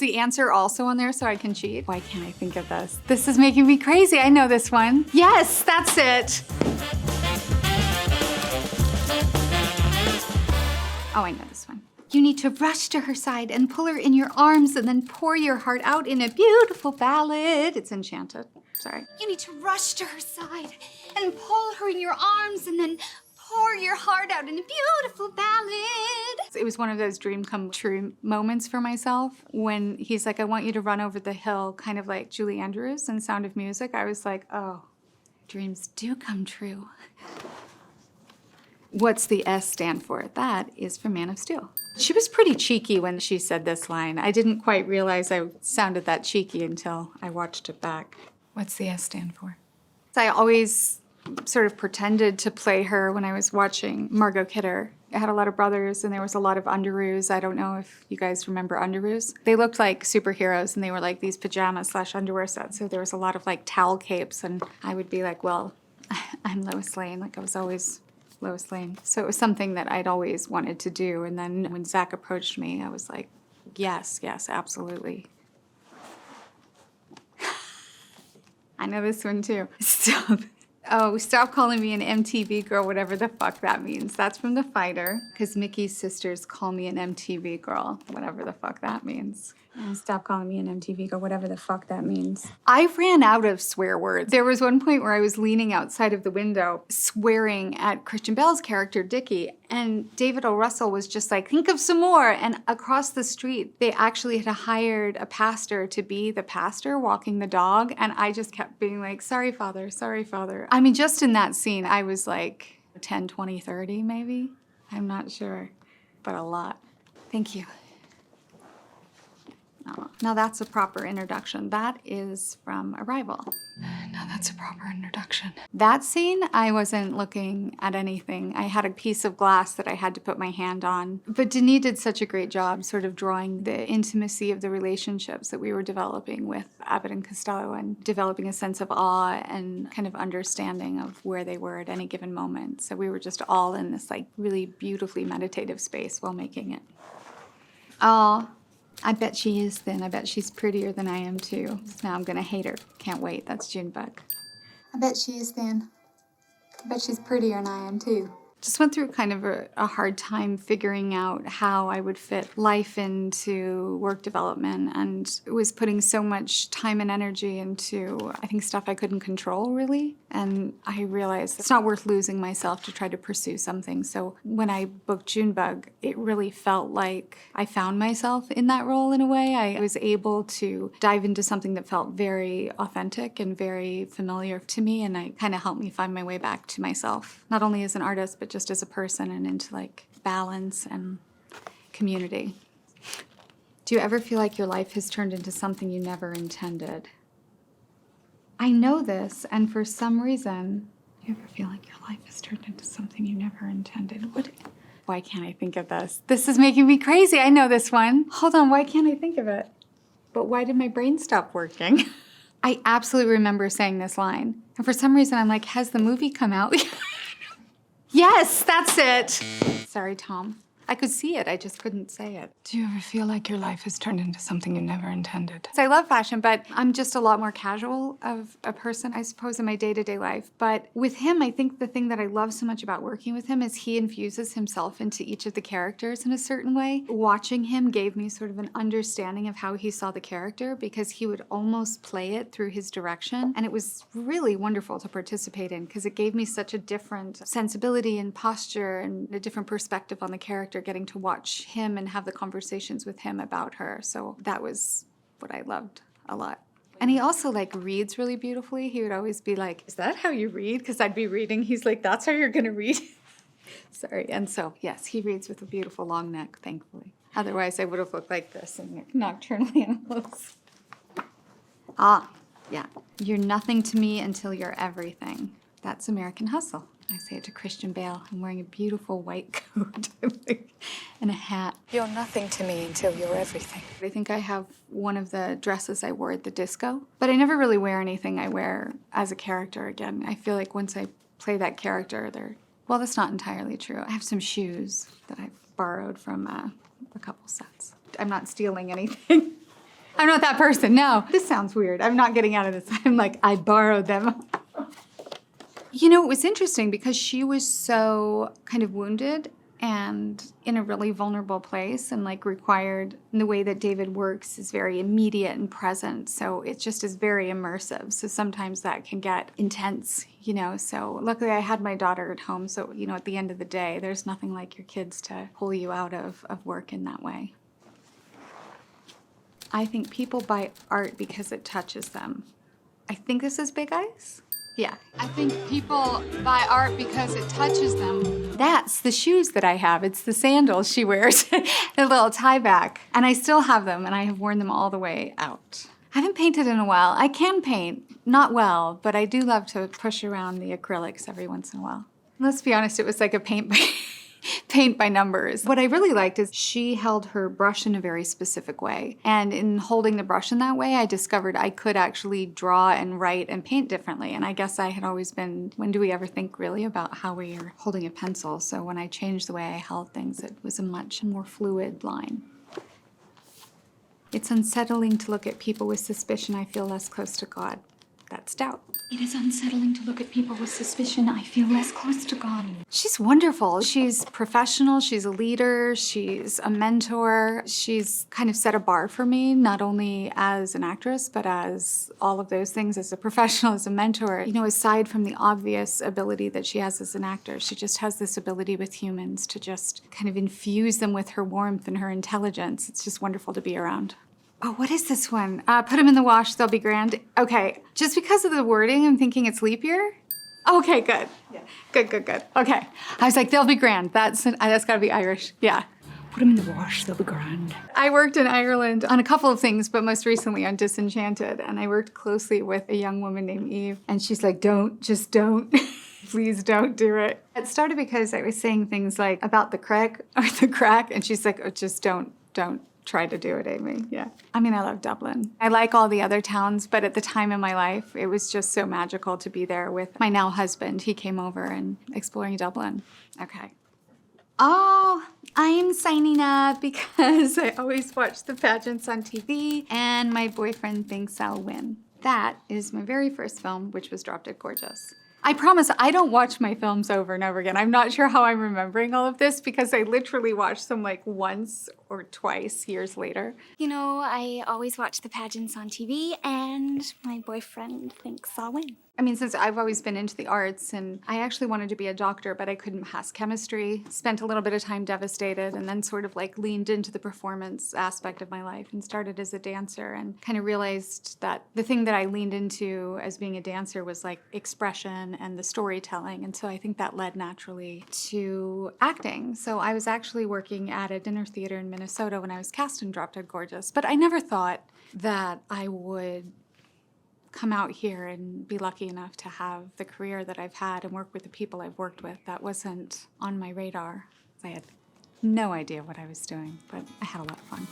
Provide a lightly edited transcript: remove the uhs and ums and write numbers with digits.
the answer also on there so I can cheat? Why can't I think of this? This is making me crazy. I know this one. Yes, that's it. Oh, I know this one. You need to rush to her side and pull her in your arms and then pour your heart out in a beautiful ballad. It's Enchanted. Sorry. You need to rush to her side and pull her in your arms and then pour your heart out in a beautiful ballad. It was one of those dream come true moments for myself when he's like, I want you to run over the hill, kind of like Julie Andrews in Sound of Music. I was like, oh, dreams do come true. What's the S stand for? That is for Man of Steel. She was pretty cheeky when she said this line. I didn't quite realize I sounded that cheeky until I watched it back. What's the S stand for? I always sort of pretended to play her when I was watching Margot Kidder. I had a lot of brothers and there was a lot of underoos. I don't know if you guys remember underoos. They looked like superheroes and they were like these pajama/underwear sets. So there was a lot of like towel capes and I would be like, well, I'm Lois Lane. Like I was always Lois Lane. So it was something that I'd always wanted to do. And then when Zach approached me, I was like, yes, absolutely. I know this one too. Stop calling me an MTV girl, whatever the fuck that means. That's from The Fighter, because Mickey's sisters call me an MTV girl, whatever the fuck that means. Stop calling me an MTV girl, whatever the fuck that means. I ran out of swear words. There was one point where I was leaning outside of the window, swearing at Christian Bale's character, Dickie, and David O. Russell was just like, think of some more. And across the street, they actually had hired a pastor to be the pastor walking the dog. And I just kept being like, sorry, Father, sorry, Father. I mean, just in that scene, I was like 10, 20, 30 maybe. I'm not sure, but a lot. Thank you. Now that's a proper introduction. That is from Arrival. Now that's a proper introduction. That scene, I wasn't looking at anything. I had a piece of glass that I had to put my hand on. But Denis did such a great job sort of drawing the intimacy of the relationships that we were developing with Abbott and Costello and developing a sense of awe and kind of understanding of where they were at any given moment. So we were just all in this like really beautifully meditative space while making it. Oh. I bet she is thin. I bet she's prettier than I am too. Now I'm gonna hate her. Can't wait. That's Junebug. I bet she is thin. I bet she's prettier than I am too. Just went through kind of a hard time figuring out how I would fit life into work development and was putting so much time and energy into, I think, stuff I couldn't control really. And I realized it's not worth losing myself to try to pursue something. So when I booked Junebug, it really felt like I found myself in that role in a way. I was able to dive into something that felt very authentic and very familiar to me, and it kind of helped me find my way back to myself, not only as an artist, but just as a person and into like balance and community. Do you ever feel like your life has turned into something you never intended? I know this, and for some reason, do you ever feel like your life has turned into something you never intended? Why can't I think of this? This is making me crazy. I know this one. Hold on, why can't I think of it? But why did my brain stop working? I absolutely remember saying this line. And for some reason, I'm like, has the movie come out? Yes, that's it. Sorry, Tom. I could see it, I just couldn't say it. Do you ever feel like your life has turned into something you never intended? So I love fashion, but I'm just a lot more casual of a person, I suppose, in my day-to-day life. But with him, I think the thing that I love so much about working with him is he infuses himself into each of the characters in a certain way. Watching him gave me sort of an understanding of how he saw the character because he would almost play it through his direction. And it was really wonderful to participate in because it gave me such a different sensibility and posture and a different perspective on the character, getting to watch him and have the conversations with him about her. So that was what I loved a lot. And he also like reads really beautifully. He would always be like, is that how you read? Because I'd be reading. He's like, that's how you're gonna read. Sorry. And so, yes, he reads with a beautiful long neck, thankfully. Otherwise, I would have looked like this in Nocturnal Animals. Ah, yeah. You're nothing to me until you're everything. That's American Hustle. I say it to Christian Bale. I'm wearing a beautiful white coat and a hat. You're nothing to me until you're everything. I think I have one of the dresses I wore at the disco, but I never really wear anything I wear as a character again. I feel like once I play that character, well, that's not entirely true. I have some shoes that I've borrowed from a couple sets. I'm not stealing anything. I'm not that person, no. This sounds weird. I'm not getting out of this. I'm like, I borrowed them. You know, it was interesting because she was so kind of wounded and in a really vulnerable place and like required, and the way that David works is very immediate and present. So it just is very immersive. So sometimes that can get intense, you know. So luckily I had my daughter at home. So, you know, at the end of the day, there's nothing like your kids to pull you out of work in that way. I think people buy art because it touches them. I think this is Big Ice. Yeah. I think people buy art because it touches them. That's the shoes that I have. It's the sandals she wears, a little tie back. And I still have them, and I have worn them all the way out. I haven't painted in a while. I can paint, not well, but I do love to push around the acrylics every once in a while. Let's be honest, it was like a paint by numbers. What I really liked is she held her brush in a very specific way. And in holding the brush in that way, I discovered I could actually draw and write and paint differently. And I guess I had always been, when do we ever think really about how we are holding a pencil? So when I changed the way I held things, it was a much more fluid line. It's unsettling to look at people with suspicion. I feel less close to God. That's doubt. It is unsettling to look at people with suspicion. I feel less close to God. She's wonderful. She's professional. She's a leader. She's a mentor. She's kind of set a bar for me, not only as an actress, but as all of those things, as a professional, as a mentor. You know, aside from the obvious ability that she has as an actor, she just has this ability with humans to just kind of infuse them with her warmth and her intelligence. It's just wonderful to be around. Oh, what is this one? Put them in the wash, they'll be grand. Okay, just because of the wording, I'm thinking it's leap year. Okay, good. Yeah. Good. Okay, I was like, they'll be grand. That's gotta be Irish, yeah. Put them in the wash, they'll be grand. I worked in Ireland on a couple of things, but most recently on Disenchanted, and I worked closely with a young woman named Eve, and she's like, just don't. Please don't do it. It started because I was saying things like about the crack, and she's like, oh, just don't try to do it, Amy. Yeah. I mean, I love Dublin. I like all the other towns, but at the time in my life, it was just so magical to be there with my now husband. He came over and exploring Dublin. Okay. Oh, I am signing up because I always watch the pageants on TV and my boyfriend thinks I'll win. That is my very first film, which was Drop Dead Gorgeous. I promise I don't watch my films over and over again. I'm not sure how I'm remembering all of this because I literally watched them like once or twice years later. You know, I always watch the pageants on TV and my boyfriend thinks I'll win. I mean, since I've always been into the arts, and I actually wanted to be a doctor, but I couldn't pass chemistry. Spent a little bit of time devastated, and then sort of like leaned into the performance aspect of my life and started as a dancer, and kind of realized that the thing that I leaned into as being a dancer was like expression and the storytelling. And so I think that led naturally to acting. So I was actually working at a dinner theater in Minnesota when I was cast in Drop Dead Gorgeous, but I never thought that I would come out here and be lucky enough to have the career that I've had and work with the people I've worked with. That wasn't on my radar. I had no idea what I was doing, but I had a lot of fun.